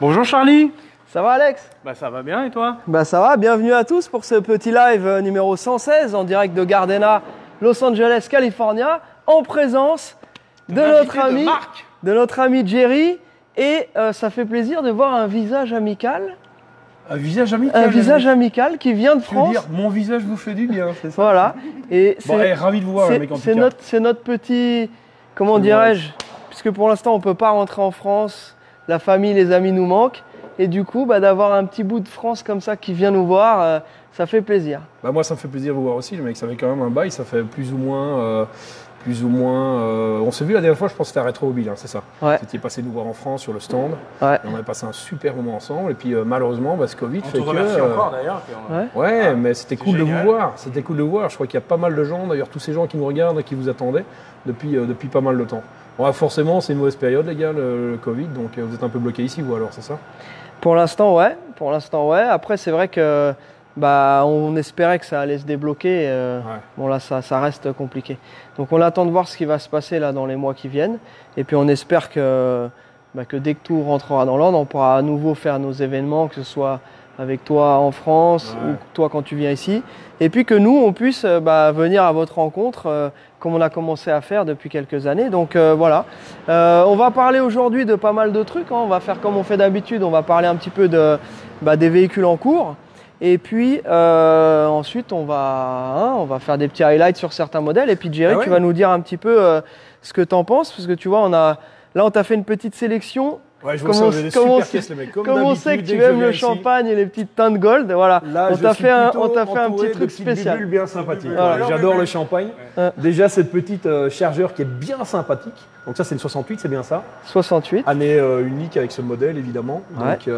Bonjour Charlie. Ça va Alex? Bah ça va bien et toi? Bah ça va, bienvenue à tous pour ce petit live numéro 116 en direct de Gardena, Los Angeles, California, en présence de notre ami Jerry. Et ça fait plaisir de voir un visage amical. Un visage amical? Un visage amical qui vient de France. Tu veux dire, mon visage vous fait du bien, c'est ça? Voilà. Et bon, ravi de vous voir, le mec, en tout cas. C'est notre petit, comment dirais-je, puisque pour l'instant on ne peut pas rentrer en France, la famille, les amis nous manquent. Et du coup, d'avoir un petit bout de France comme ça qui vient nous voir, ça fait plaisir. Bah moi, ça me fait plaisir de vous voir aussi, le mec. Ça fait quand même un bail, ça fait plus ou moins. On s'est vu la dernière fois, je pense que c'était à Rétro-Mobile, hein, c'est ça. Ouais. Vous étiez passé nous voir en France sur le stand. Ouais. Et on avait passé un super moment ensemble. Et puis malheureusement, ce Covid fait que. On te remercie encore d'ailleurs. Ouais, mais c'était cool de vous voir. C'était cool de vous voir. Je crois qu'il y a pas mal de gens, d'ailleurs, tous ces gens qui nous regardent et qui vous attendaient depuis pas mal de temps. Bon, forcément, c'est une mauvaise période, les gars, le Covid. Donc vous êtes un peu bloqués ici, vous alors, c'est ça? Pour l'instant, ouais. Après, c'est vrai que on espérait que ça allait se débloquer. Bon, là, ça reste compliqué. Donc, on attend de voir ce qui va se passer là dans les mois qui viennent. Et puis, on espère que dès que tout rentrera dans l'ordre, on pourra à nouveau faire nos événements, que ce soit avec toi en France ou toi quand tu viens ici. Et puis que nous, on puisse venir à votre rencontre comme on a commencé à faire depuis quelques années. Donc voilà. On va parler aujourd'hui de pas mal de trucs. On va faire comme on fait d'habitude. On va parler un petit peu des véhicules en cours. Et puis ensuite, on va faire des petits highlights sur certains modèles. Et puis Jerry, tu vas nous dire un petit peu ce que tu en penses. Parce que tu vois, on t'a fait une petite sélection. Ouais, je vois ça, des super caisses, les mecs. Comme on sait que tu aimes le champagne et les petites teintes gold, voilà. Là, on t'a fait un petit truc spécial. Bulles bien sympathique. Voilà. J'adore le champagne. Déjà, cette petite chargeur qui est bien sympathique. Donc ça, c'est une 68, c'est bien ça? 68. Année unique avec ce modèle, évidemment. Donc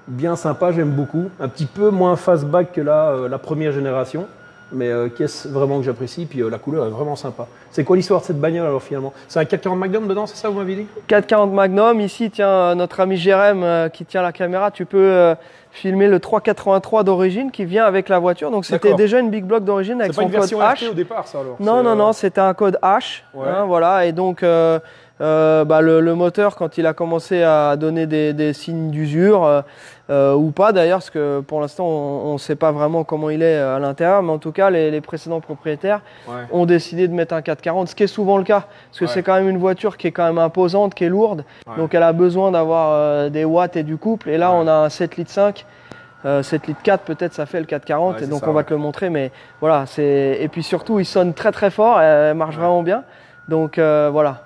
bien sympa, j'aime beaucoup. Un petit peu moins fastback que la première génération. Mais caisse vraiment que j'apprécie, puis la couleur est vraiment sympa. C'est quoi l'histoire de cette bagnole alors finalement? C'est un 440 Magnum dedans, c'est ça vous m'avez dit? 440 Magnum, ici tiens notre ami Jérém qui tient la caméra, tu peux filmer le 383 d'origine qui vient avec la voiture. Donc c'était déjà une Big Block d'origine avec son code H. C'est pas une version RT au départ ça alors? Non, c'était un code H. Voilà, et donc le moteur quand il a commencé à donner des signes d'usure, ou pas d'ailleurs, parce que pour l'instant on ne sait pas vraiment comment il est à l'intérieur, mais en tout cas les précédents propriétaires ont décidé de mettre un 440, ce qui est souvent le cas, parce que c'est quand même une voiture qui est quand même imposante, qui est lourde, donc elle a besoin d'avoir des watts et du couple, et là on a un 7 litres 5, 7 litres 4 peut-être ça fait le 440, et donc on va te le montrer, mais voilà, et puis surtout il sonne très très fort, elle marche vraiment bien, donc voilà.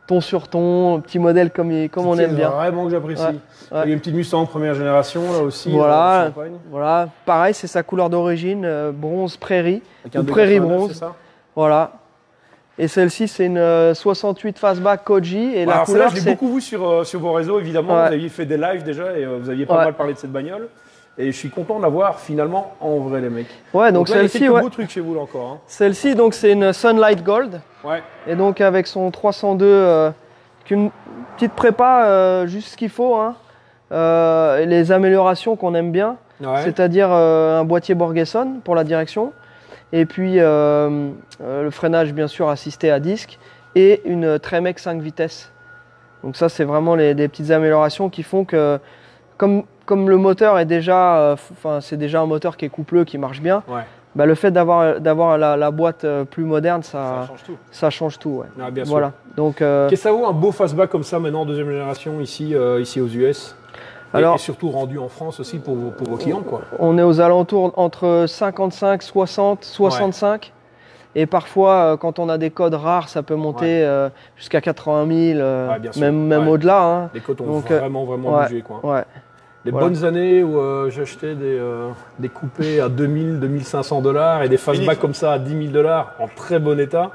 Ton sur ton, petit modèle comme on aime bien. Vraiment que j'apprécie. Il y a une petite Mustang première génération là aussi. Voilà, pareil, c'est sa couleur d'origine, bronze prairie, ou prairie bronze. C'est ça. Voilà. Et celle-ci, c'est une 68 Fastback Koji. Et la couleur, je l'ai beaucoup vu sur vos réseaux, évidemment. Vous aviez fait des lives déjà et vous aviez pas mal parlé de cette bagnole. Et je suis content de la voir finalement en vrai, les mecs. Ouais, donc celle-ci, il y a quelques beaux trucs chez vous là encore. Hein. Celle-ci, donc c'est une Sunlight Gold. Ouais. Et donc avec son 302, une petite prépa, juste ce qu'il faut. Hein. Les améliorations qu'on aime bien, c'est-à-dire un boîtier Borgeson pour la direction, et puis le freinage bien sûr assisté à disque et une Tremec 5 vitesses. Donc ça, c'est vraiment des petites améliorations qui font que comme le moteur est déjà, c'est déjà un moteur qui est coupleux, qui marche bien, le fait d'avoir la boîte plus moderne, ça change tout. Ça change tout, ouais. Ah, bien voilà. Donc, qu'est-ce que ça vaut un beau fastback comme ça maintenant, deuxième génération, ici aux US? Et surtout rendu en France aussi pour vos clients, quoi. On est aux alentours entre 55, 60, 65. Et parfois, quand on a des codes rares, ça peut monter jusqu'à 80 000, même au-delà. Hein. Les codes ont vraiment bougé, quoi. Les bonnes années où j'achetais des coupés à 2000, 2500 $ et des fastbacks comme ça à 10 000 $ en très bon état,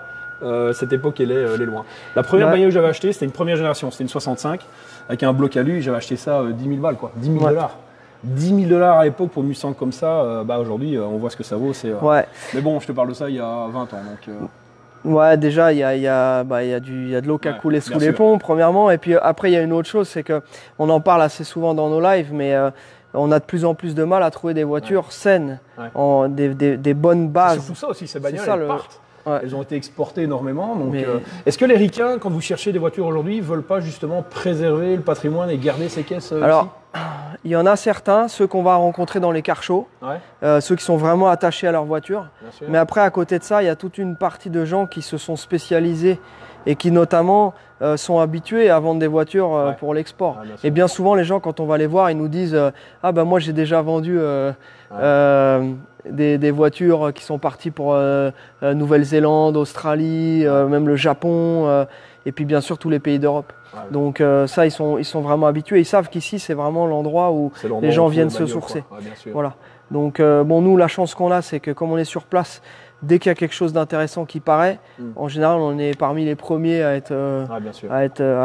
cette époque, elle est loin. La première bagnole que j'avais achetée, c'était une première génération, c'était une 65 avec un bloc alu, j'avais acheté ça 10 000 balles, quoi. 10 000 $. 10 000 $ à l'époque pour une Mustang comme ça, aujourd'hui, on voit ce que ça vaut. Mais bon, je te parle de ça il y a 20 ans. Donc, ouais, déjà, il y a de l'eau qui a coulé sous les ponts, premièrement. Et puis après, il y a une autre chose, c'est qu'on en parle assez souvent dans nos lives, mais on a de plus en plus de mal à trouver des voitures saines, des bonnes bases. C'est surtout ça aussi, ces bagnoles, elles partent. Elles ont été exportées énormément. Donc, est-ce que les ricains, quand vous cherchez des voitures aujourd'hui, ne veulent pas justement préserver le patrimoine et garder ces caisses Alors, il y en a certains, ceux qu'on va rencontrer dans les car shows, ceux qui sont vraiment attachés à leur voiture. Mais après, à côté de ça, il y a toute une partie de gens qui se sont spécialisés et qui notamment sont habitués à vendre des voitures pour l'export. Et bien souvent, les gens, quand on va les voir, ils nous disent « Ah ben moi j'ai déjà vendu des voitures qui sont parties pour Nouvelle-Zélande, Australie, même le Japon, et puis bien sûr tous les pays d'Europe. » Donc ça, ils sont vraiment habitués. Ils savent qu'ici, c'est vraiment l'endroit où les gens viennent se sourcer. Voilà. Donc bon, nous, la chance qu'on a, c'est que comme on est sur place, dès qu'il y a quelque chose d'intéressant qui paraît, en général, on est parmi les premiers à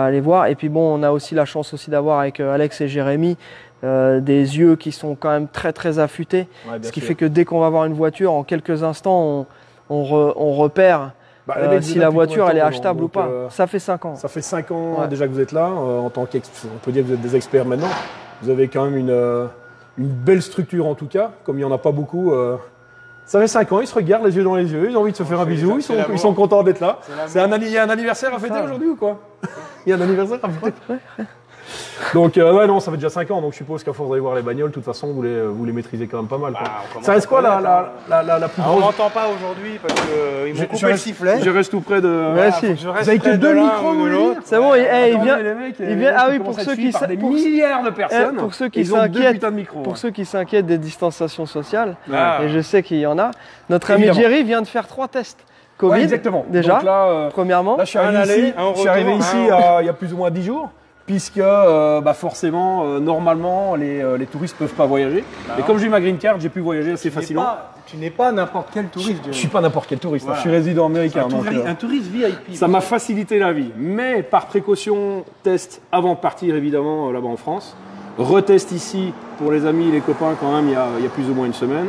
aller voir. Et puis bon, on a aussi la chance aussi d'avoir avec Alex et Jérémy des yeux qui sont quand même très très affûtés. Ce qui fait que dès qu'on va voir une voiture, en quelques instants, on repère si la voiture elle est achetable ou pas. Ça fait 5 ans. Ça fait 5 ans déjà que vous êtes là. En tant qu'expert, on peut dire que vous êtes des experts maintenant. Vous avez quand même une belle structure en tout cas, comme il n'y en a pas beaucoup. Ça fait 5 ans, ils se regardent les yeux dans les yeux, ils ont envie de se faire un bisou, ils sont contents d'être là. Il y a un anniversaire à fêter aujourd'hui ou quoi? Il y a un anniversaire à fêter. Donc non, ça fait déjà 5 ans, donc je suppose qu'à force d'aller voir les bagnoles, de toute façon, vous les maîtrisez quand même pas mal. Ça reste quoi la plus grosse? On m'entend pas aujourd'hui parce qu'il me coupe le sifflet. Je reste tout près de... Vous avez que 2 micros de l'autre. C'est bon, il vient. Ah oui, pour ceux qui des milliards de personnes, pour ceux qui ils ont 2 putains de micros. Pour ceux qui s'inquiètent des distanciations sociales, et je sais qu'il y en a, notre ami Jerry vient de faire 3 tests. Covid, exactement. Déjà, donc là, premièrement. Là, je suis arrivé ici il y a plus ou moins 10 jours. Puisque forcément, normalement, les touristes ne peuvent pas voyager. Et comme j'ai eu ma green card, j'ai pu voyager assez facilement. Tu n'es pas n'importe quel touriste. Je ne suis pas n'importe quel touriste, je suis résident américain. Un touriste VIP. Ça m'a facilité la vie. Mais par précaution, test avant de partir évidemment là-bas en France. Retest ici pour les amis et les copains quand même il y a plus ou moins une semaine.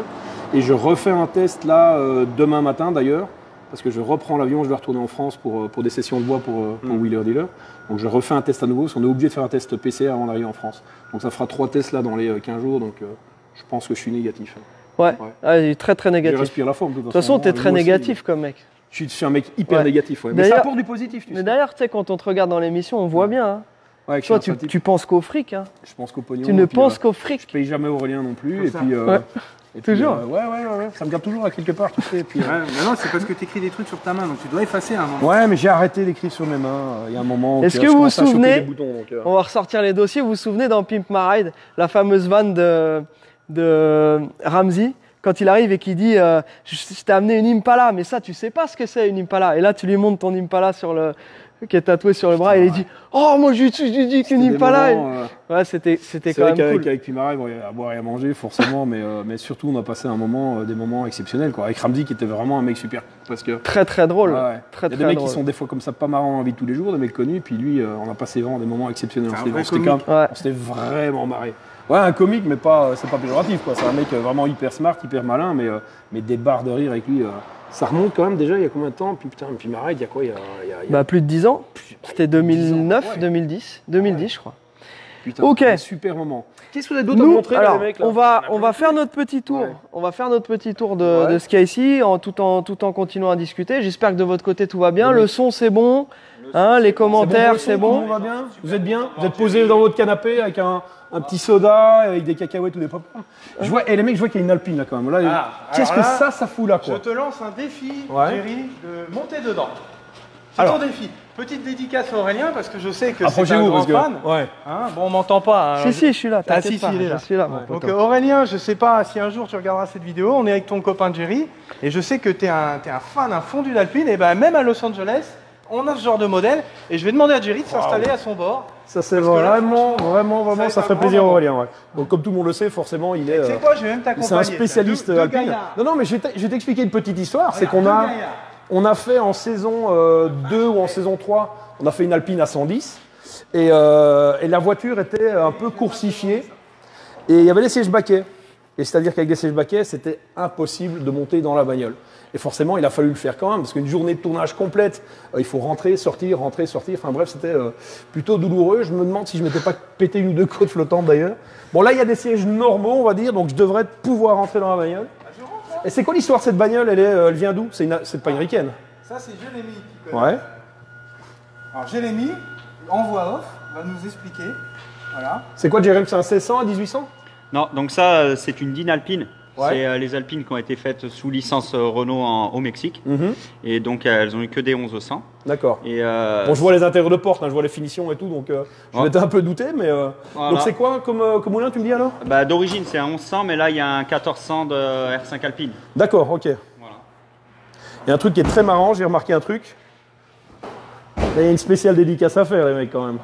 Et je refais un test là demain matin d'ailleurs. Parce que je reprends l'avion, je dois retourner en France pour des sessions de bois pour Wheeler Dealer. Donc je refais un test à nouveau, parce qu'on est obligé de faire un test PCR avant d'arriver en France. Donc ça fera 3 tests là dans les 15 jours, donc je pense que je suis négatif. Ouais. Ah, il est très très négatif. Je respire la forme. De toute façon, tu es très négatif comme mec. Je suis un mec hyper négatif, mais ça apporte du positif. Tu sais. Mais d'ailleurs, tu sais, quand on te regarde dans l'émission, on voit bien. Hein. Toi, tu penses qu'au fric. Hein. Je pense qu'au pognon. Tu ne penses qu'au fric. Je paye jamais Aurélien non plus. Et puis, toujours. Ouais. Ça me garde toujours à quelque part, tu sais. Puis, non, c'est parce que tu écris des trucs sur ta main, donc tu dois effacer un moment. Ouais, mais j'ai arrêté d'écrire sur mes mains. Il y a un moment. Est-ce que vous vous souvenez, on va ressortir les dossiers, vous vous souvenez dans Pimp My Ride, la fameuse vanne de Ramsey, quand il arrive et qu'il dit je t'ai amené une Impala, mais ça, tu sais pas ce que c'est une Impala. Et là, tu lui montres ton Impala qui est tatoué sur le bras, et il dit oh, moi je dis qu'une Impala. Ouais, c'était quand même cool. Avec Pimara, il y a à boire et à manger forcément, mais surtout on a passé des moments exceptionnels quoi. Avec Ramsey qui était vraiment un mec super, parce que très très drôle. Il y a des mecs qui sont des fois comme ça pas marrants dans la vie de tous les jours, des mecs connus, et puis lui on a passé vraiment des moments exceptionnels. On s'était vraiment marré. Ouais, un comique, mais c'est pas péjoratif quoi. C'est un mec vraiment hyper smart, hyper malin, mais des barres de rire avec lui. Ça remonte quand même déjà il y a combien de temps? Puis putain, puis Maride, il y a quoi? Plus de 10 ans. C'était 2009, 2010, je crois. Putain, ok. Super moment. Qu'est-ce que vous avez d'autre à montrer alors, les mecs là? On va faire notre petit tour. Ouais. On va faire notre petit tour de ce qu'il y a ici, tout en continuant à discuter. J'espère que de votre côté tout va bien. Le son c'est bon. Les commentaires c'est bon. Tout va bien. Vous êtes bien? Vous êtes posé dans votre canapé avec un petit soda, avec des cacahuètes ou des pop-corn. Les mecs, je vois qu'il y a une Alpine là quand même. Là, qu'est-ce que ça fout là quoi? Je te lance un défi, Jerry, de monter dedans. C'est ton défi. Petite dédicace à Aurélien parce que je sais que c'est un grand fan. Bon, on m'entend pas. Si, je suis là. Si, il est là. Je suis là. Donc Aurélien, je sais pas si un jour tu regarderas cette vidéo. On est avec ton copain Jerry et je sais que tu es un fan, un fondu d'Alpine. Et même à Los Angeles, on a ce genre de modèle. Et je vais demander à Jerry de s'installer à son bord. Ça c'est vraiment, ça ferait plaisir à Aurélien. Donc comme tout le monde le sait, forcément, il est. C'est quoi, je vais même t'accompagner. C'est un spécialiste Alpine. Non, mais je vais t'expliquer une petite histoire. C'est qu'on a fait en saison 2 ou en saison 3, on a fait une Alpine à 110 et la voiture était un peu coursifiée et il y avait des sièges baquets. Et c'est-à-dire qu'avec des sièges baquets, c'était impossible de monter dans la bagnole. Et forcément, il a fallu le faire quand même, parce qu'une journée de tournage complète, il faut rentrer, sortir. Enfin bref, c'était plutôt douloureux. Je me demande si je ne m'étais pas pété une ou deux côtes flottantes d'ailleurs. Bon, là, il y a des sièges normaux, on va dire, donc je devrais pouvoir rentrer dans la bagnole. Et c'est quoi l'histoire de cette bagnole? Elle vient d'où? C'est pas américaine? Ça, c'est Jérémy qui connaît. Ouais. Alors, Jérémy, en voix off, va nous expliquer. Voilà. C'est quoi, Jérémy? C'est un 1600 à 1800? Non, donc ça, c'est une Dine Alpine. Ouais. C'est les Alpines qui ont été faites sous licence Renault au Mexique. Et donc, elles ont eu que des 1100. D'accord. Bon, je vois les intérieurs de porte, je vois les finitions et tout, donc je m'étais un peu douté. Mais, voilà. Donc, c'est quoi comme moulin, tu me dis alors? D'origine, c'est un 1100, mais là, il y a un 1400 de R5 Alpine. D'accord, ok. Voilà. Il y a un truc qui est très marrant, j'ai remarqué un truc. Là, il y a une spéciale dédicace à faire, les mecs, quand même.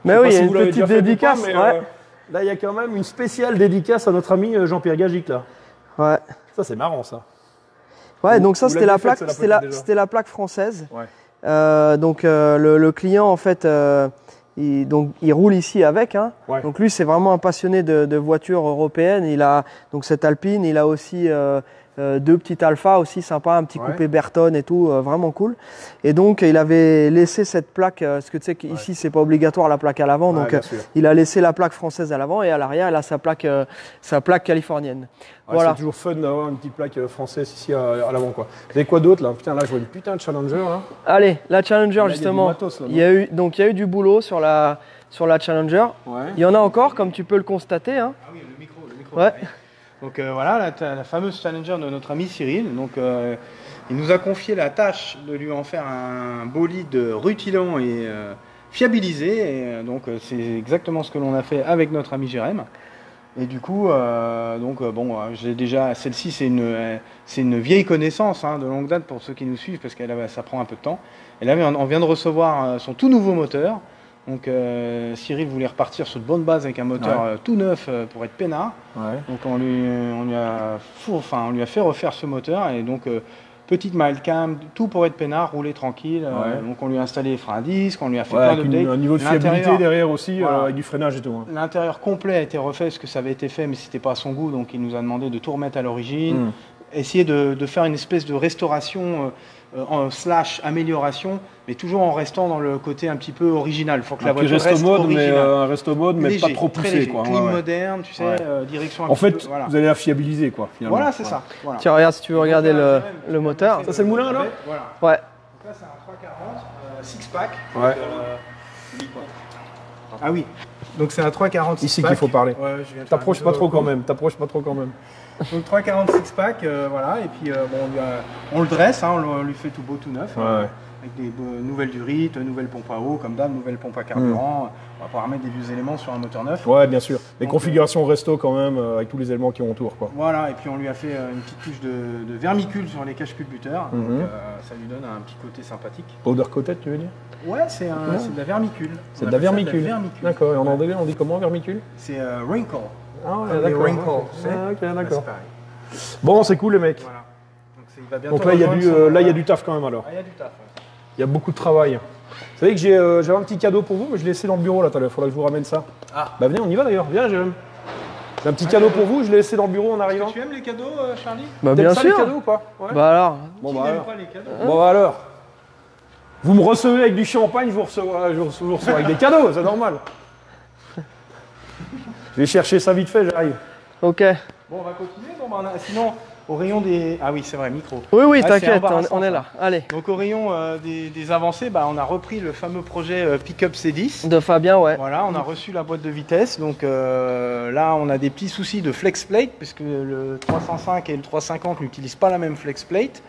Mais oui, il y a une petite dédicace. Là, il y a quand même une spéciale dédicace à notre ami Jean-Pierre Gagic, là. Ouais. Ça, c'est marrant, ça. Ouais, donc ça, c'était la plaque, c'était la plaque française. Ouais. Donc, le client, en fait, il roule ici avec. Hein. Ouais. Donc, lui, c'est vraiment un passionné de voitures européennes. Il a donc cette Alpine, il a aussi 2 petites Alpha aussi sympa, un petit coupé Berton et tout, vraiment cool. Et donc, il avait laissé cette plaque, parce que tu sais qu'ici, c'est pas obligatoire la plaque à l'avant. Donc, il a laissé la plaque française à l'avant et à l'arrière, il a sa plaque californienne. Ouais, voilà. C'est toujours fun d'avoir une petite plaque française ici à l'avant, quoi. Vous avez quoi d'autre là? Putain, là, je vois une putain de Challenger là. Allez, la Challenger, justement. Il y a eu du boulot sur la Challenger. Ouais. Il y en a encore, comme tu peux le constater. Hein. Ah oui, le micro. Ouais. Donc voilà, la fameuse Challenger de notre ami Cyril. Donc, il nous a confié la tâche de lui en faire un bolide rutilant et fiabilisé. Et donc, c'est exactement ce que l'on a fait avec notre ami Jérém. Et du coup, bon, j'ai déjà, celle-ci, c'est une vieille connaissance de longue date pour ceux qui nous suivent, parce que ça prend un peu de temps. Et là, on vient de recevoir son tout nouveau moteur. Donc, Cyril voulait repartir sur de bonnes bases avec un moteur tout neuf pour être peinard. Ouais. Donc, on lui a fait refaire ce moteur. Et donc, petite mild cam, tout pour être peinard, rouler tranquille. Donc, on lui a installé les freins à disque, on lui a fait plein d'updates. Un niveau de fiabilité derrière aussi, avec du freinage et tout. Hein. L'intérieur complet a été refait, parce que ça avait été fait, mais c'était pas à son goût. Donc, il nous a demandé de tout remettre à l'origine. Essayer de faire une espèce de restauration / amélioration, mais toujours en restant dans le côté un petit peu original. Il faut que la voiture reste originale. Un resto mode, mais léger, pas trop poussé. Clim moderne, tu sais, direction un en fait, voilà. Vous allez la fiabiliser, quoi. Finalement. Voilà, c'est ça. Voilà. Tiens, regarde, si tu veux regarder le moteur. Ça, c'est le moulin, là? Voilà. Ouais. Donc là, c'est un 340 6-pack. Ouais. Ah oui. Donc c'est un 340 ici qu'il faut parler. T'approches pas trop quand même. Donc 346 pack, voilà, et puis on le dresse, on lui fait tout beau, tout neuf, avec des nouvelles durites, nouvelles pompes à eau, comme d'hab, nouvelles pompes à carburant. On va pouvoir mettre des vieux éléments sur un moteur neuf. Ouais, bien sûr. Les configurations resto quand même, avec tous les éléments qui ont autour, quoi. Voilà, et puis on lui a fait une petite touche de vermicule sur les cache-culbuteurs, donc ça lui donne un petit côté sympathique. Powder coated, tu veux dire? Ouais, c'est de la vermicule. C'est de la vermicule. D'accord, et en anglais, on dit comment, vermicule? C'est wrinkle. Ah ouais, d'accord. Ok, d'accord. Bon, c'est cool les mecs. Voilà. Donc là, il y a du taf quand même alors. Il y a du taf. Il y a beaucoup de travail. Vous savez que j'avais un petit cadeau pour vous, mais je l'ai laissé dans le bureau là tout à l'heure. Il faudra que je vous ramène ça. Ah. Bah venez, on y va d'ailleurs. Viens, Jérôme. J'ai un petit cadeau pour vous, je l'ai laissé dans le bureau en arrivant. Tu aimes les cadeaux, Charlie? Bah bien sûr. Les cadeaux ou pas? Bah alors. Bon bah alors. Bon bah alors. Vous me recevez avec du champagne, je vous reçois avec des cadeaux, c'est normal. Je vais chercher ça vite fait, j'arrive. Ok. Bon, on va continuer. Bon, sinon, au rayon des... Ah oui, c'est vrai, micro. Oui, t'inquiète, on est là. Allez. Donc au rayon des avancées, on a repris le fameux projet Pickup C10. De Fabien, ouais. Voilà, on a reçu la boîte de vitesse. Donc là, on a des petits soucis de flex plate, puisque le 305 et le 350 n'utilisent pas la même flex plate.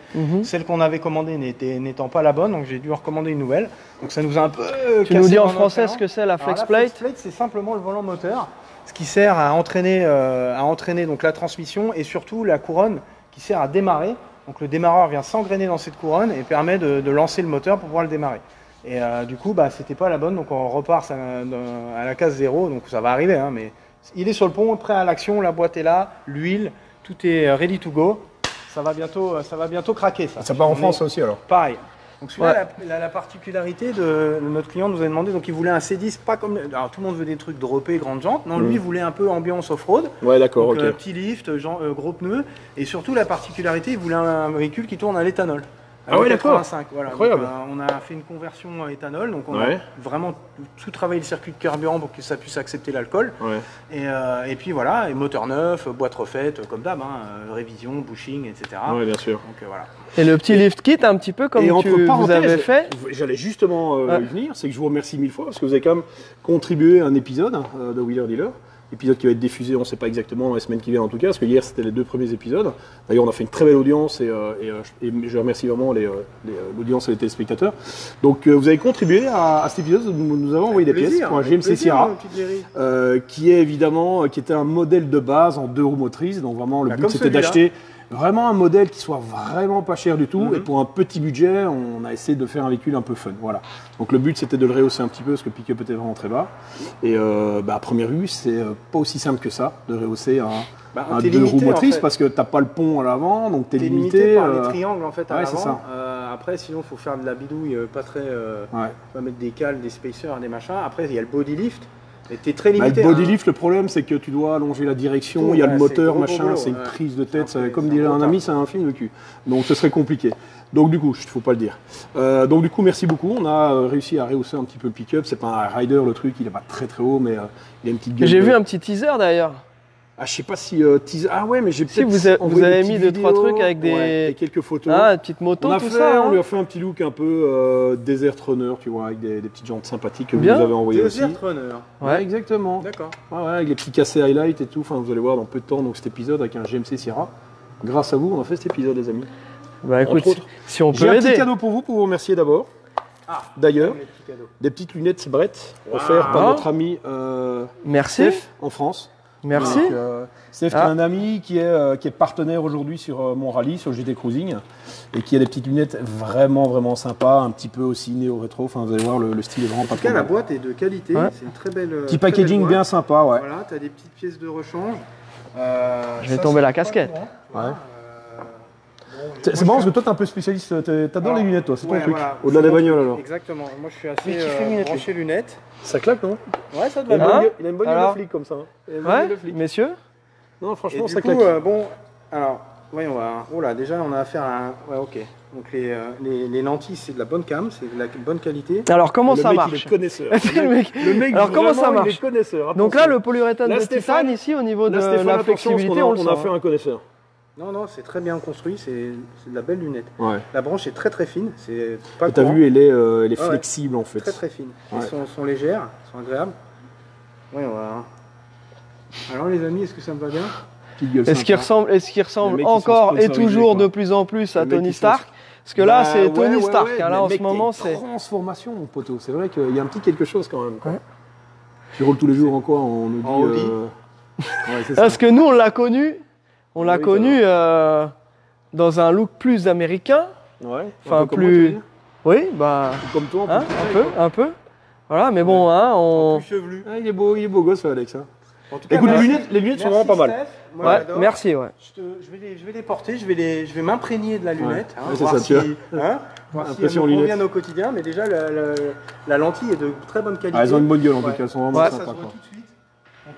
Celle qu'on avait commandée n'étant pas la bonne, donc j'ai dû en recommander une nouvelle. Donc ça nous a un peu... Tu nous dis en français ce que c'est la flex plate? La flex plate, c'est simplement le volant moteur, ce qui sert à entraîner donc la transmission et surtout la couronne qui sert à démarrer. Donc le démarreur vient s'engrainer dans cette couronne et permet de lancer le moteur pour pouvoir le démarrer. Et du coup, c'était pas la bonne, donc on repart à la case 0, donc ça va arriver, mais il est sur le pont, prêt à l'action, la boîte est là, l'huile, tout est ready to go. Ça va bientôt craquer. Ça part en France aussi alors? Pareil. Donc celui-là, la particularité de notre client nous a demandé, donc il voulait un C10, pas comme... Alors tout le monde veut des trucs droppés, grandes jantes. Non, lui, il voulait un peu ambiance off-road. Ouais, d'accord, ok. Petit lift, gros pneus. Et surtout, la particularité, il voulait un véhicule qui tourne à l'éthanol. Ah ouais, d'accord. Voilà. Incroyable. Donc, on a fait une conversion à éthanol, donc on a vraiment tout travaillé le circuit de carburant pour que ça puisse accepter l'alcool. Et puis voilà, et moteur neuf, boîte refaite, comme d'hab, révision, bushing, etc. Oui, bien sûr. Donc voilà. Et le petit lift kit, un petit peu comme vous avez fait. J'allais justement y venir, c'est que je vous remercie 1000 fois parce que vous avez quand même contribué à un épisode de Wheeler Dealer. Épisode qui va être diffusé, on ne sait pas exactement, dans les semaines qui viennent en tout cas, parce que hier c'était les 2 premiers épisodes. D'ailleurs, on a fait une très belle audience et je remercie vraiment l'audience et les téléspectateurs. Donc, vous avez contribué à cet épisode où nous avons envoyé des pièces pour un GMC Sierra, qui était un modèle de base en 2 roues motrices. Donc, vraiment, le but c'était d'acheter vraiment un modèle qui soit vraiment pas cher du tout. Et pour un petit budget, on a essayé de faire un véhicule un peu fun. Voilà. Donc le but c'était de le rehausser un petit peu parce que le pick-up était vraiment très bas. Et à première vue, c'est pas aussi simple que ça de rehausser un 2 roues motrices parce que t'as pas le pont à l'avant, donc t'es limité par les triangles en fait à l'avant. C'est ça. Après, sinon, il faut faire de la bidouille, pas très. On va mettre des cales, des spacers, des machins. Après, il y a le body lift. T'es très limité. Le body lift, le problème, c'est que tu dois allonger la direction, il y a le moteur, machin, c'est une prise de tête. Comme dirait un ami, c'est un film de cul. Donc ce serait compliqué. Donc du coup, il ne faut pas le dire. Donc du coup, merci beaucoup. On a réussi à rehausser un petit peu le pick-up. C'est pas un rider le truc, il n'est pas très très haut, mais il a une petite gueule. J'ai vu un petit teaser d'ailleurs. Ah, je sais pas si teaser. Ah ouais, mais j'ai peut-être. Si vous avez mis 2-3 trucs avec des quelques photos. Ah, une petite moto, tout ça. On lui a fait un petit look un peu desert runner, tu vois, avec des petites jantes sympathiques que vous nous avez envoyées aussi. Desert runner. Ouais, exactement. D'accord. Ouais, avec les petits cassés highlight et tout. Enfin, vous allez voir dans peu de temps donc cet épisode avec un GMC Sierra. Grâce à vous, on a fait cet épisode, les amis. Bah écoute, si on peut aider. J'ai un petit cadeau pour vous remercier d'abord. D'ailleurs, des petites lunettes Brett offertes par notre ami merci Steph en France. Merci. Donc, Steph, qui est un ami qui est partenaire aujourd'hui sur mon rallye, sur le GT Cruising, et qui a des petites lunettes vraiment vraiment sympas, un petit peu aussi néo-rétro. Enfin, vous allez voir, le style est vraiment pas trop mal. La boîte est de qualité, c'est une très belle. Petit packaging bien sympa, ouais. Voilà, tu as des petites pièces de rechange. Je vais tomber la casquette. C'est marrant parce que toi, t'es un peu spécialiste, t'adores les lunettes, toi, c'est ton truc. Au-delà des bagnoles, alors. Exactement, moi je suis assez branché lunettes. Ça claque, non? Ouais, ça te va. Il a une bonne gueule de flic comme ça. Ouais, messieurs? Non, franchement, ça claque. Bon, alors, voyons voir. Oh là, déjà, on a affaire à un. Ouais, ok. Donc les lentilles, c'est de la bonne cam, c'est de la bonne qualité. Alors comment ça marche? Il est connaisseur. Le mec, alors comment ça marche? Il est connaisseur. Donc là, le polyuréthane de titane ici au niveau de la flexibilité, on a fait un connaisseur. Non, c'est très bien construit, c'est de la belle lunette. Ouais. La branche est très très fine, c'est pas. T'as vu, elle est flexible en fait. Très très fine. Elles sont légères, sont agréables. Oui, on va. Alors les amis, est-ce que ça me va bien? Est-ce qu'il ressemble encore et toujours de plus en plus à Tony Stark? Parce que là, c'est Tony Stark. Là, en ce moment, c'est transformation, mon poteau. C'est vrai qu'il y a un petit quelque chose quand même. Tu roules tous les jours en quoi? On nous dit. Parce que nous, on l'a connu. On l'a connu dans un look plus américain. Ouais. Enfin, plus. Oui, bah. Comme toi, un peu. Voilà, mais bon, on. Plus chevelu. Il est beau gosse, Alex. En tout cas, écoute, les lunettes sont vraiment pas mal. Ouais, merci, ouais. Je vais les porter, je vais m'imprégner de la lunette. C'est ça, tu vois. Voir si elles me conviennent au quotidien, mais déjà, la lentille est de très bonne qualité. Elles ont une bonne gueule en tout cas, elles sont vraiment sympas. Ça se voit tout de suite.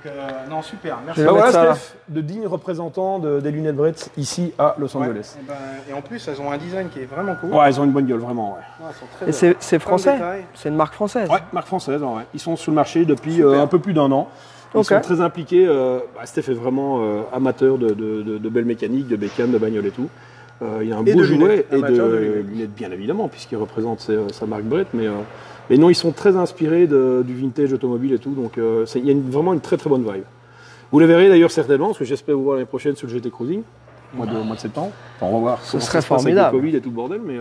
Donc, non, super, merci. Voilà, Steph, de dignes représentants des lunettes Brett ici à Los Angeles. Et en plus, elles ont un design qui est vraiment cool. Ouais, elles ont une bonne gueule, vraiment. Et c'est français? C'est une marque française? Ouais, marque française, ouais. Ils sont sur le marché depuis un peu plus d'un an. Ils sont très impliqués. Steph est vraiment amateur de belles mécaniques, de bécanes, de bagnoles et tout. Il y a un beau jouet et de lunettes, bien évidemment, puisqu'il représente sa marque Brett. Mais non, ils sont très inspirés du vintage automobile et tout. Donc il y a vraiment une très très bonne vibe. Vous les verrez d'ailleurs certainement, parce que j'espère vous voir l'année prochaine sur le GT Cruising, au mois de septembre. Enfin, on va voir. Ce serait formidable. Avec le Covid et tout le bordel, mais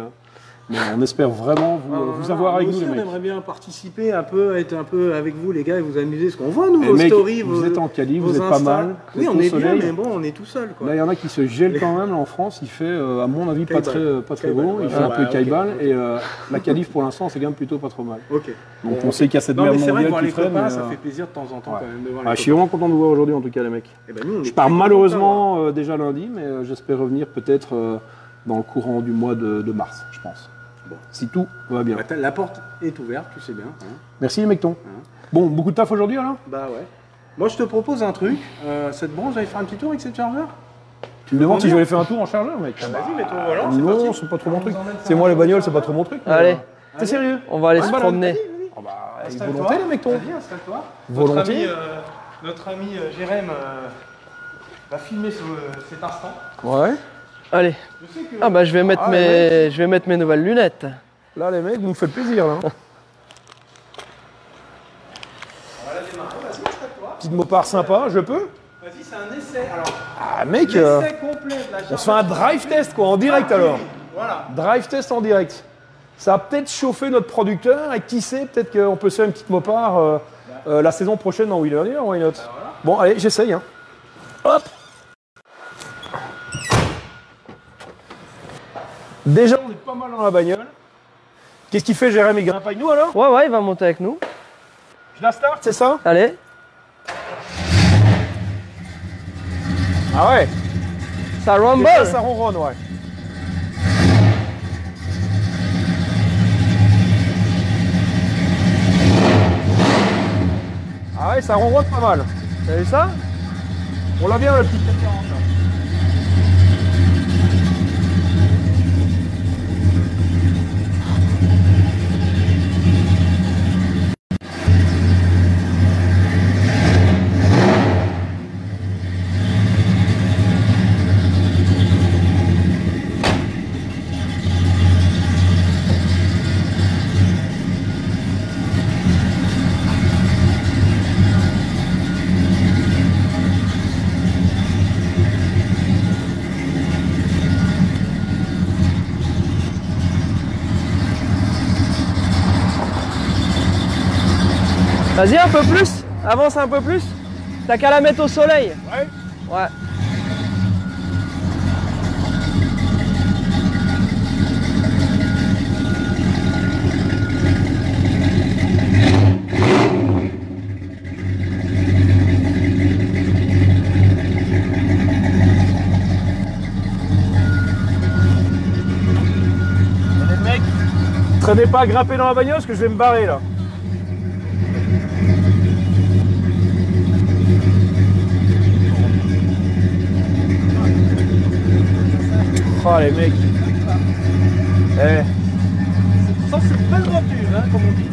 on espère vraiment vous avoir avec nous, les mecs. On aimerait bien participer un peu, être un peu avec vous, les gars, et vous amuser. Parce qu'on voit, nous, vos stories, vous êtes en Cali, vous êtes pas mal. Oui, on est bien, mais bon, on est tout seul. Là, il y en a qui se gèlent quand même. Là, en France, il fait, à mon avis, pas très beau. Il fait un peu caïbal. Et la qualif, pour l'instant, c'est quand même plutôt pas trop mal. Donc, on sait qu'il y a cette merde mondiale qui freine. Ça fait plaisir de temps en temps, quand même, de voir les copains. Je suis vraiment content de vous voir aujourd'hui, en tout cas, les mecs. Je pars malheureusement déjà lundi, mais j'espère revenir peut-être dans le courant du mois de mars, je pense. Si tout va bien. La porte est ouverte, tu sais bien. Merci les mectons. Bon, beaucoup de taf aujourd'hui alors? Bah ouais. Moi je te propose un truc. Cette bronze, j'allais faire un petit tour avec cette chargeur? Tu me demandes si je vais aller faire un tour en chargeur, mec? Vas-y, mets-toi au volant. Non, c'est pas trop mon truc. C'est moi les bagnoles, c'est pas trop mon truc. Allez. T'es sérieux? On va aller se promener. Volonté, les mecs, toi. Vas-y, installe-toi. Volonté. Notre ami Jérém va filmer cet instant. Ouais. Allez. Ah bah je vais mettre mes nouvelles lunettes. Là, les mecs, vous me faites plaisir, là. On va la démarrer. Vas-y, installe-toi. Petite Mopar sympa, je peux? Vas-y, c'est un essai. Alors, ah, mec, l'essai complet de la on se fait un drive test, quoi, en direct, alors. Voilà. Drive test en direct. Ça a peut-être chauffé notre producteur, et qui sait, peut-être qu'on peut se faire une petite Mopar la saison prochaine dans Wheeler Dealer, why not? Voilà. Bon, allez, j'essaye. Hein. Hop. Déjà, on est pas mal dans la bagnole. Qu'est-ce qu'il fait, Jérém? Il grimpe avec nous, alors? Ouais, il va monter avec nous. Je la start, c'est ça? Allez. Ah ouais. Ça rumble. Déjà, ça ronronne, ouais. Ah ouais, ça ronronne pas mal. T'as vu ça? On l'a bien, le petit 440 là. Vas-y, un peu plus. Avance un peu plus. T'as qu'à la mettre au soleil. Ouais. Ouais. Les mecs, traînez pas à grimper dans la bagnole parce que je vais me barrer là. Oh les mecs. Eh. Ça c'est une belle voiture, hein, comme on dit.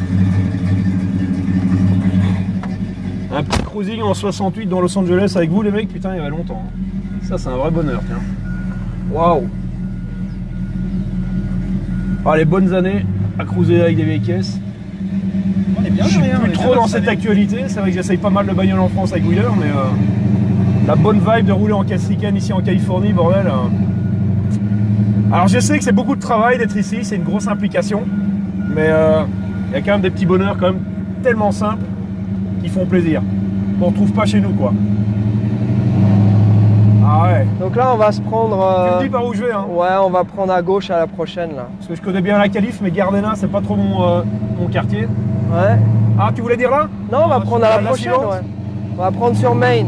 Un petit cruising en 68 dans Los Angeles avec vous les mecs, putain il y a longtemps. Ça c'est un vrai bonheur, tiens. Waouh. Ah les bonnes années à cruiser avec des vieilles caisses. On est bien, Je suis plus trop dans cette actualité, c'est vrai que j'essaye pas mal de bagnoles en France avec Wheeler, mais la bonne vibe de rouler en Cassican ici en Californie, bordel. Alors je sais que c'est beaucoup de travail d'être ici, c'est une grosse implication, mais il y a quand même des petits bonheurs quand même tellement simples qui font plaisir, qu'on ne trouve pas chez nous quoi. Ah ouais. Donc là on va se prendre... Tu me dis par où je vais hein? Ouais, on va prendre à gauche à la prochaine là. Parce que je connais bien la Calife, mais Gardena c'est pas trop mon quartier. Ouais. Ah tu voulais dire là? Non, on va prendre à la prochaine, ouais. On va prendre sur Main.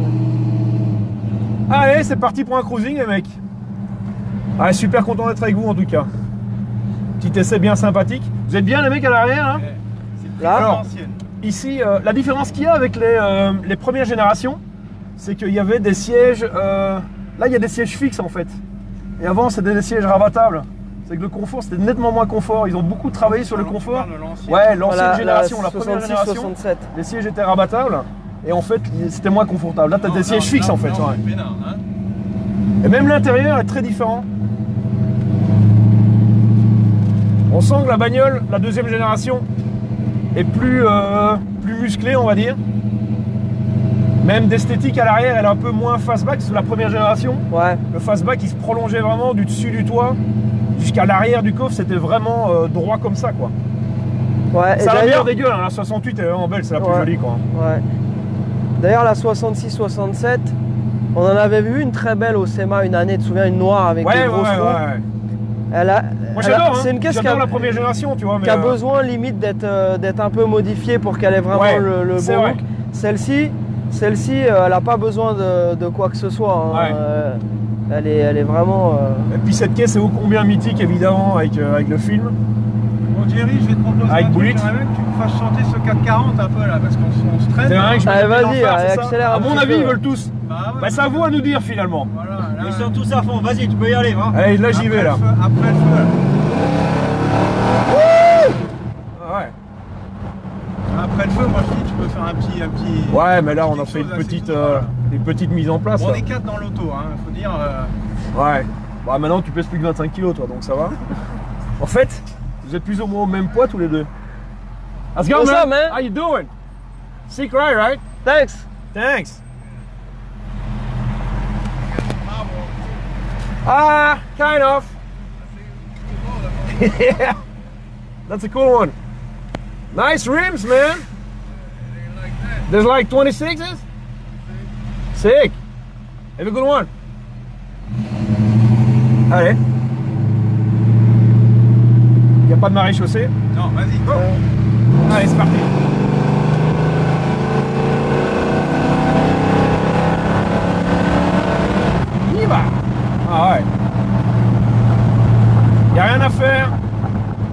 Allez, c'est parti pour un cruising les mecs. Ah, super content d'être avec vous en tout cas. Petit essai bien sympathique. Vous êtes bien les mecs à l'arrière hein? Là. Alors, ici, la différence qu'il y a avec les premières générations, c'est qu'il y avait des sièges... là, il y a des sièges fixes en fait. Et avant, c'était des sièges rabattables. C'est que le confort, c'était nettement moins confort. Ils ont beaucoup travaillé sur le confort. Ouais, l'ancienne génération, la première génération, 67. Les sièges étaient rabattables. Et en fait, c'était moins confortable. Là, tu as des sièges fixes en fait. Ouais. Et même l'intérieur est très différent. On sent que la bagnole, la deuxième génération, est plus musclée, on va dire. Même d'esthétique à l'arrière, elle est un peu moins fastback. C'est la première génération. Ouais. Le fastback, il se prolongeait vraiment du dessus du toit jusqu'à l'arrière du coffre. C'était vraiment droit comme ça, quoi. Ouais. C'est la meilleure des gueules. Hein. La 68 est vraiment belle, c'est la plus jolie, quoi. Ouais. D'ailleurs, la 66-67, on en avait vu une très belle au SEMA une année. Tu te souviens, une noire avec des grosses roues. Moi j'adore, c'est une caisse qui a la première génération, tu vois, mais qui a besoin limite d'être un peu modifiée pour qu'elle ait vraiment le bon look. Celle-ci, elle n'a pas besoin de quoi que ce soit. Hein. Elle est vraiment. Et puis cette caisse est ô combien mythique évidemment avec le film. Bon Jerry, je vais te proposer avec Bullet. J'aimerais bien que tu me fasses chanter ce 440 un peu là, parce qu'on se traîne. Allez, vas-y, accélère. À mon avis, ils veulent tous. Bah, c'est à vous à nous dire finalement. Voilà, là, Ils sont tous à fond, vas-y, tu peux y aller. Hein. Allez, là j'y vais là. Après le feu. Ouais. Après le feu, moi je dis, tu peux faire un petit. Ouais, mais là on a fait une petite mise en place. Bon, on est 4 dans l'auto, hein, faut dire. Ouais. Bah maintenant tu pèses plus que 25 kg toi, donc ça va. En fait, vous êtes plus ou moins au même poids tous les deux. Let's go, What's man. up, man? How you doing? Sick ride, right? Thanks. Thanks. Kind of. Yeah. That's a cool one. Nice rims, man. There's like 26s? Sick. Have a good one. Allez. Y a pas de maréchaussée? Non, vas-y, go. Allez, c'est parti. Y va. Ah ouais. Y a rien à faire.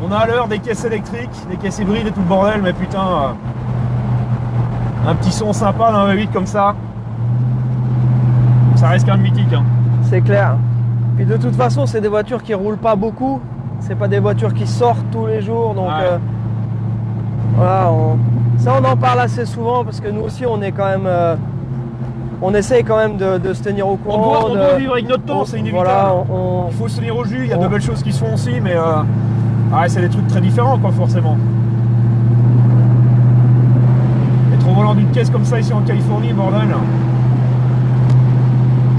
On a à l'heure des caisses électriques, des caisses hybrides et tout le bordel, mais putain, un petit son sympa dans la V8 comme ça reste qu'un mythique. Hein. C'est clair. Puis de toute façon, c'est des voitures qui roulent pas beaucoup. C'est pas des voitures qui sortent tous les jours. Donc voilà, ça on en parle assez souvent parce que nous aussi on est quand même. On essaye quand même de se tenir au courant. On doit vivre avec notre temps, c'est inévitable. Voilà, il faut se tenir au jus, il y a de belles choses qui se font aussi, mais c'est des trucs très différents quoi forcément. Être au volant d'une caisse comme ça ici en Californie, bordel.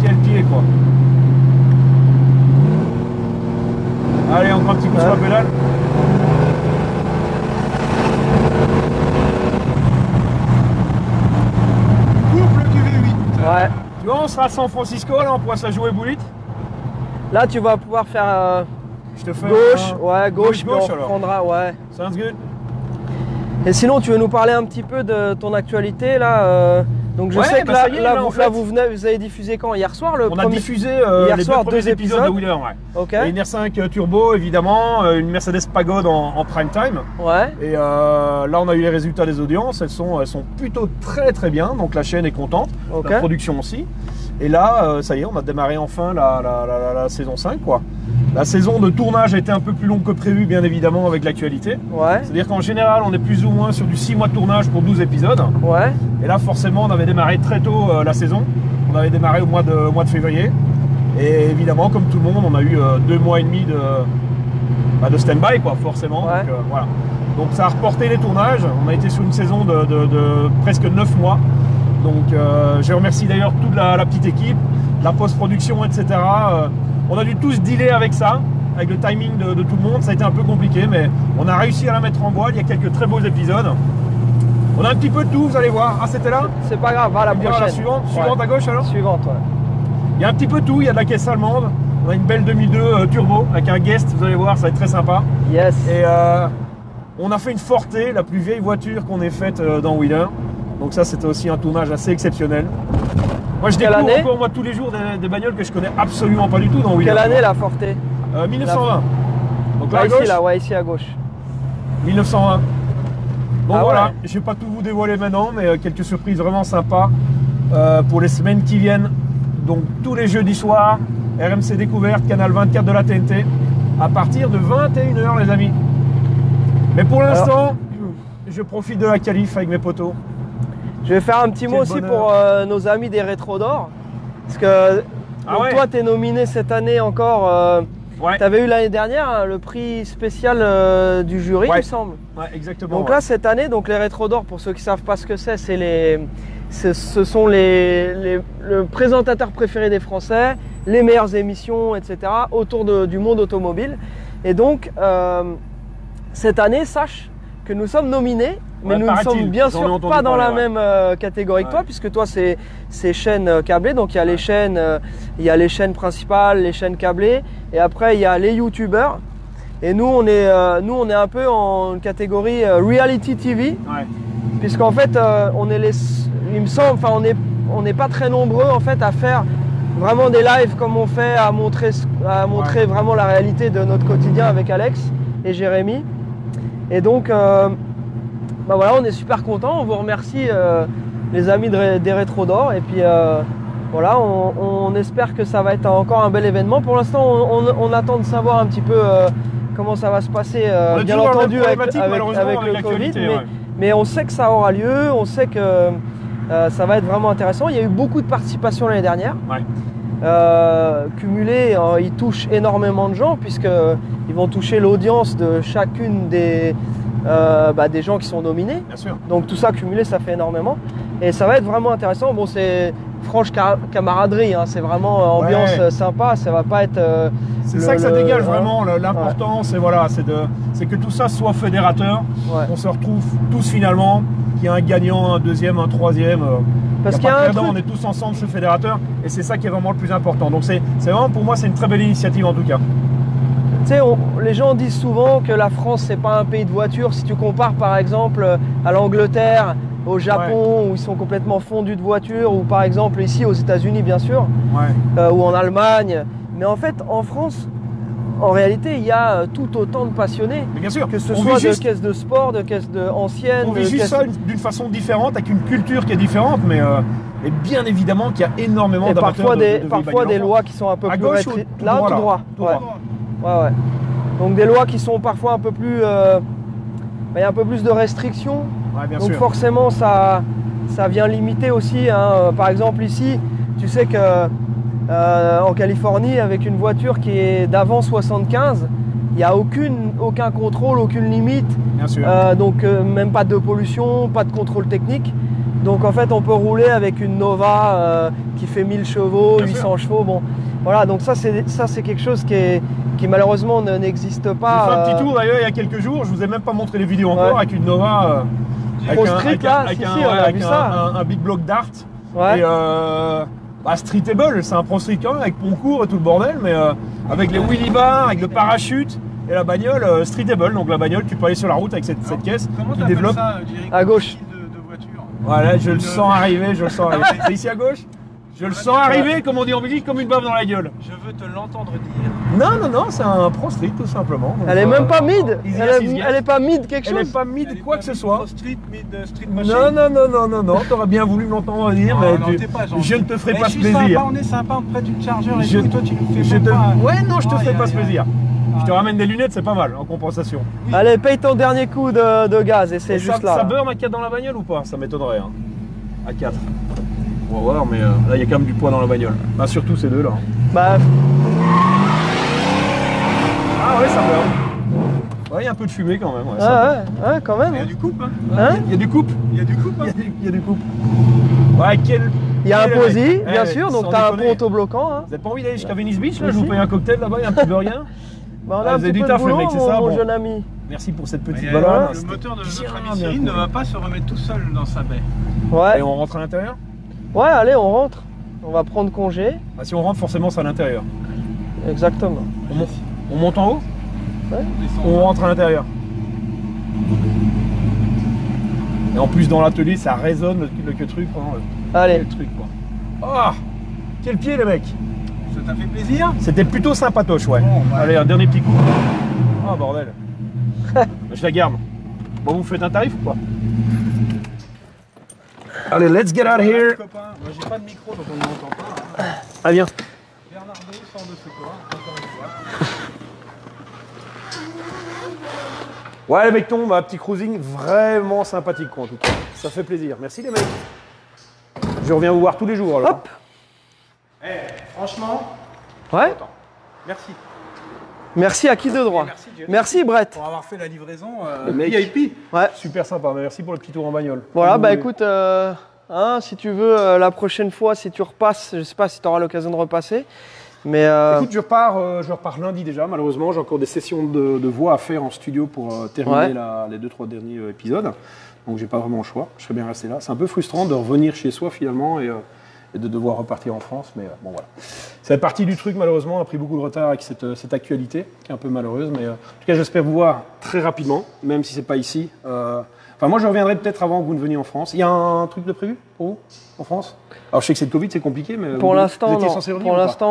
Quel pied quoi. Allez, encore un petit coup sur la pédale. Couple du V8. Ouais. Tu vois, on sera à San Francisco, là, on pourra se la jouer boulite. Là, tu vas pouvoir faire je te fais gauche, gauche, puis on alors. reprendra, ouais. Sounds good. Et sinon, tu veux nous parler un petit peu de ton actualité, là donc je sais que là, vous avez diffusé quand? Hier soir le On a diffusé les deux premiers épisodes de Wheeler, ouais. Okay. Une R5 Turbo évidemment, une Mercedes Pagode en prime time. Ouais. Et là on a eu les résultats des audiences, elles sont plutôt très bien, donc la chaîne est contente, la production aussi. Et là, ça y est, on a démarré enfin la saison 5 quoi. La saison de tournage a été un peu plus longue que prévu, bien évidemment, avec l'actualité. Ouais. C'est-à-dire qu'en général, on est plus ou moins sur du 6 mois de tournage pour 12 épisodes. Ouais. Et là, forcément, on avait démarré très tôt la saison. On avait démarré au mois de février. Et évidemment, comme tout le monde, on a eu 2 mois et demi de stand-by, quoi, forcément. Ouais. Donc, voilà. Donc ça a reporté les tournages. On a été sur une saison de presque 9 mois. Donc je remercie d'ailleurs toute la petite équipe, la post-production, etc. On a dû tous dealer avec ça, avec le timing de tout le monde. Ça a été un peu compliqué, mais on a réussi à la mettre en boîte. Il y a quelques très beaux épisodes. On a un petit peu de tout, vous allez voir. Ah, c'était là? C'est pas grave, va à la prochaine. La suivante, suivante à gauche alors? Suivante, ouais. Il y a un petit peu de tout. Il y a de la caisse allemande. On a une belle 2002 turbo avec un guest, vous allez voir, ça va être très sympa. Yes. Et on a fait une Forte, la plus vieille voiture qu'on ait faite dans Wheeler. Donc ça, c'était aussi un tournage assez exceptionnel. Moi, je découvre encore moi tous les jours des bagnoles que je connais absolument pas du tout dans Wheeler. Quelle année la Forte? 1920. Donc là, à à gauche, ici, là, ouais, ici à gauche. 1920. Bon voilà, ouais. Je vais pas tout vous dévoiler maintenant, mais quelques surprises vraiment sympas pour les semaines qui viennent. Donc tous les jeudis soirs, RMC Découverte, canal 24 de la TNT, à partir de 21 h les amis. Mais pour l'instant, je profite de la qualif avec mes potos. Je vais faire un petit mot aussi pour nos amis des Rétros d'Or. Parce que toi, tu es nominé cette année encore. Tu avais eu l'année dernière hein, le prix spécial du jury, il me semble. Ouais, exactement. Donc là, cette année, donc les Rétros d'Or, pour ceux qui ne savent pas ce que c'est, ce sont le présentateur préféré des Français, les meilleures émissions, etc. autour du monde automobile. Et donc, cette année, sache que nous sommes nominés, mais nous ne sommes bien sûr pas dans la même catégorie que toi, puisque toi, c'est chaînes câblées. Donc, il y a les chaînes principales, les chaînes câblées, et après, il y a les youtubeurs. Et nous, on est un peu en catégorie reality TV, puisqu'en fait, il me semble, enfin, on n'est pas très nombreux en fait à faire vraiment des lives comme on fait, à montrer vraiment la réalité de notre quotidien avec Alex et Jérémy. Et donc, voilà, on est super contents. On vous remercie les amis des Rétros d'Or. Et puis voilà, on espère que ça va être encore un bel événement. Pour l'instant, on attend de savoir un petit peu comment ça va se passer, bien entendu avec le Covid, mais on sait que ça aura lieu, on sait que ça va être vraiment intéressant. Il y a eu beaucoup de participation l'année dernière. Ouais. Cumulé, ils touchent énormément de gens puisqu'ils vont toucher l'audience de chacune des gens qui sont nominés. Bien sûr. Donc tout ça cumulé, ça fait énormément. Et ça va être vraiment intéressant. Bon, c'est franche camaraderie, hein. C'est vraiment ambiance sympa. Ça va pas être. C'est ça que ça dégage vraiment. L'important, c'est que tout ça soit fédérateur. Ouais. On se retrouve tous finalement. Qu'il y a un gagnant, un deuxième, un troisième. Parce qu'il y a un truc... on est tous ensemble ce fédérateur et c'est ça qui est vraiment le plus important. Donc c'est vraiment pour moi c'est une très belle initiative en tout cas. Tu sais, les gens disent souvent que la France c'est pas un pays de voitures. Si tu compares par exemple à l'Angleterre, au Japon où ils sont complètement fondus de voitures, ou par exemple ici aux États-Unis bien sûr, ou en Allemagne. Mais en fait en France, en réalité, il y a tout autant de passionnés. Mais bien sûr. Que ce soit de caisses de sport, de caisses anciennes. On vit juste ça d'une façon différente, avec une culture qui est différente, mais bien évidemment qu'il y a énormément d'amateurs parfois des lois qui sont un peu à plus gauche ou là, tout droit. Ouais. Donc des lois qui sont parfois un peu plus... il y a un peu plus de restrictions. Ouais, bien donc sûr. forcément, ça vient limiter aussi. Hein. Par exemple ici, tu sais que... en Californie, avec une voiture qui est d'avant 75, il n'y a aucun contrôle, aucune limite. Bien sûr. Donc même pas de pollution, pas de contrôle technique. Donc en fait on peut rouler avec une Nova qui fait 1000 chevaux, bien 800 chevaux. Bon, voilà, donc ça c'est quelque chose qui malheureusement n'existe pas. J'ai fait un petit tour d'ailleurs il y a quelques jours, je vous ai même pas montré les vidéos encore, avec une Nova avec un big block Dart. Ouais. Et streetable, c'est un pro street quand même, avec pont court et tout le bordel, mais avec les wheelie bars, avec le parachute et la bagnole streetable. Donc la bagnole, tu peux aller sur la route avec cette caisse qui développe. Ça, à gauche. De voiture. Voilà, je le sens arriver, C'est ici à gauche? Je le sens arriver, comme on dit en Belgique, comme une baffe dans la gueule. Je veux te l'entendre dire. Non, c'est un pro street tout simplement. Donc, elle est même pas mid. Elle est pas mid quelque chose. Elle est pas mid quoi que ce soit. Street machine. Non, t'aurais bien voulu m'entendre dire, mais je ne te ferai pas ce plaisir. On est sympa, on prête du chargeur et tout, toi tu nous fais pas. Ouais, non, je te ferai pas ce plaisir. Je te ramène des lunettes, c'est pas mal en compensation. Oui. Allez, paye ton dernier coup de gaz et c'est juste là. Ça burn à 4 dans la bagnole ou pas? Ça m'étonnerait. Hein. À 4. On va voir, mais là il y a quand même du poids dans la bagnole. Bah, surtout ces deux là. Bah. Ah ouais, ça burn. Ouais, il y a un peu de fumée quand même. Ouais, quand même. Il y a du couple. Il y a du couple. Il y a du couple. Il y a du couple. Ouais, il y a un posy, bien sûr, donc t'as un pont autobloquant. Hein. Vous n'avez pas envie d'aller jusqu'à Venice Beach là? Je vous paye un cocktail là-bas, il y a un petit burger. Bah, on a un petit peu de boulot, mon jeune ami. Merci pour cette petite balade. Le moteur de notre ami Cyril ne va pas se remettre tout seul dans sa baie. Ouais. Et on rentre à l'intérieur? Ouais, allez, on rentre. On va prendre congé. Ah, si on rentre, forcément, c'est à l'intérieur. Exactement. On monte en haut? Ouais. On rentre à l'intérieur. Et en plus, dans l'atelier, ça résonne le truc. Allez. Le truc, quoi. Oh, quel pied, les mecs! Ça t'a fait plaisir? C'était plutôt sympatoche, ouais. Bon, allez, un dernier petit coup. Oh, bordel. Je la garde. Bon, vous faites un tarif ou pas? Allez, let's get out of here. Moi, j'ai pas de micro, donc on ne m'entend pas. Ah, viens. Bernardo, sort de ce corps, encore une fois. Ouais, les mecs, petit cruising vraiment sympathique, quoi, en tout cas. Ça fait plaisir. Merci, les mecs. Je reviens vous voir tous les jours, alors. Hop. Franchement. Ouais. Merci. Merci à qui de droit? Merci Brett. Pour avoir fait la livraison VIP. Ouais. Super sympa, merci pour le petit tour en bagnole. Voilà, bah écoute, si tu veux, la prochaine fois, si tu repasses, je sais pas si tu auras l'occasion de repasser. Mais écoute, je repars lundi déjà, malheureusement. J'ai encore des sessions de voix à faire en studio pour terminer les 2-3 derniers épisodes. Donc j'ai pas vraiment le choix, je serais bien resté là. C'est un peu frustrant de revenir chez soi finalement et de devoir repartir en France, mais bon voilà. Ça fait partie du truc, malheureusement, on a pris beaucoup de retard avec cette actualité, qui est un peu malheureuse, mais en tout cas j'espère vous voir très rapidement, même si c'est pas ici. Enfin moi je reviendrai peut-être avant que vous ne veniez en France. Il y a un truc de prévu pour vous, en France? Alors je sais que c'est le Covid, c'est compliqué, mais pour l'instant,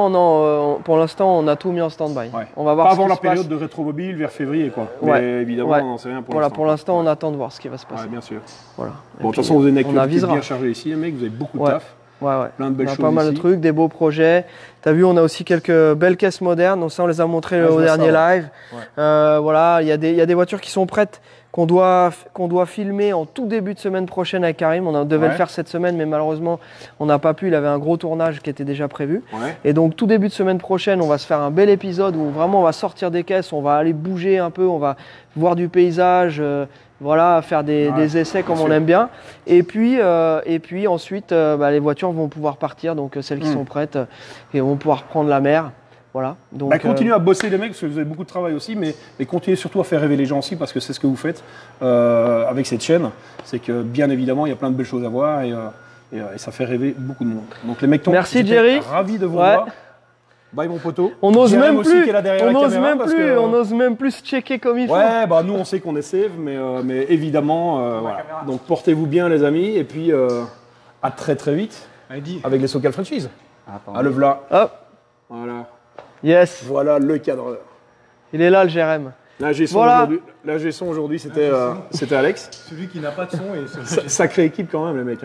non. Pour l'instant, on a tout mis en stand-by. Ouais. On va voir pas avant la période de rétromobile vers février, quoi. Ouais. Mais évidemment, on n'en sait rien pour l'instant. Voilà, pour l'instant, on attend de voir ce qui va se passer. Ouais, bien sûr. Voilà. Bon, de toute façon, vous avez une actualité bien chargée ici, les mecs, vous avez beaucoup de taf. Plein de belles choses. Pas mal de trucs, des beaux projets. Tu as vu, on a aussi quelques belles caisses modernes. Donc ça, on les a montrées au dernier live. Voilà, il y a des voitures qui sont prêtes qu'on doit filmer en tout début de semaine prochaine avec Karim. On devait le faire cette semaine, mais malheureusement, on n'a pas pu. Il avait un gros tournage qui était déjà prévu. Et donc, tout début de semaine prochaine, on va se faire un bel épisode où vraiment on va sortir des caisses, on va aller bouger un peu, on va voir du paysage, voilà, faire des essais comme on aime bien. Et puis ensuite, les voitures vont pouvoir partir, donc celles qui sont prêtes, et vont pouvoir prendre la mer. Voilà. Donc, continuez à bosser les mecs, parce que vous avez beaucoup de travail aussi, mais continuez surtout à faire rêver les gens aussi, parce que c'est ce que vous faites avec cette chaîne. C'est que bien évidemment, il y a plein de belles choses à voir et ça fait rêver beaucoup de monde. Donc les mecs, merci Jerry. Ravi de vous voir. Bye mon poteau. On n'ose même plus se checker comme il faut. Ouais, nous on sait qu'on est safe, mais évidemment, voilà. Donc portez-vous bien les amis, et puis à très très vite avec les SoCal Franchise. À le v'là. Hop. Voilà. Yes. Voilà le cadreur. Il est là le GRM. L'ingé son aujourd'hui, c'était Alex. Celui qui n'a pas de son. Sacrée équipe quand même les mecs.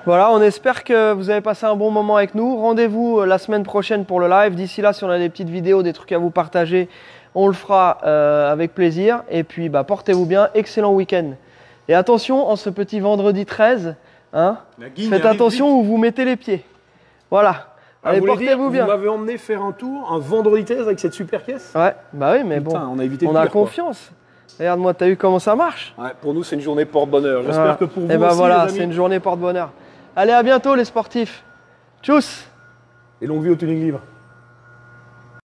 Voilà, on espère que vous avez passé un bon moment avec nous. Rendez-vous la semaine prochaine pour le live. D'ici là, si on a des petites vidéos, des trucs à vous partager, on le fera avec plaisir. Et puis portez-vous bien, excellent week-end. Et attention, en ce petit vendredi 13, faites attention où vous mettez les pieds. Voilà. Allez, portez-vous bien. Vous m'avez emmené faire un tour, un vendredi 13 avec cette super caisse. Ouais, oui, mais on a confiance. Regarde-moi, t'as vu comment ça marche? Ouais, pour nous, c'est une journée porte-bonheur. J'espère que pour vous aussi, voilà, c'est une journée porte-bonheur. Allez, à bientôt les sportifs. Tchuss. Et longue vie au Tuning Livre.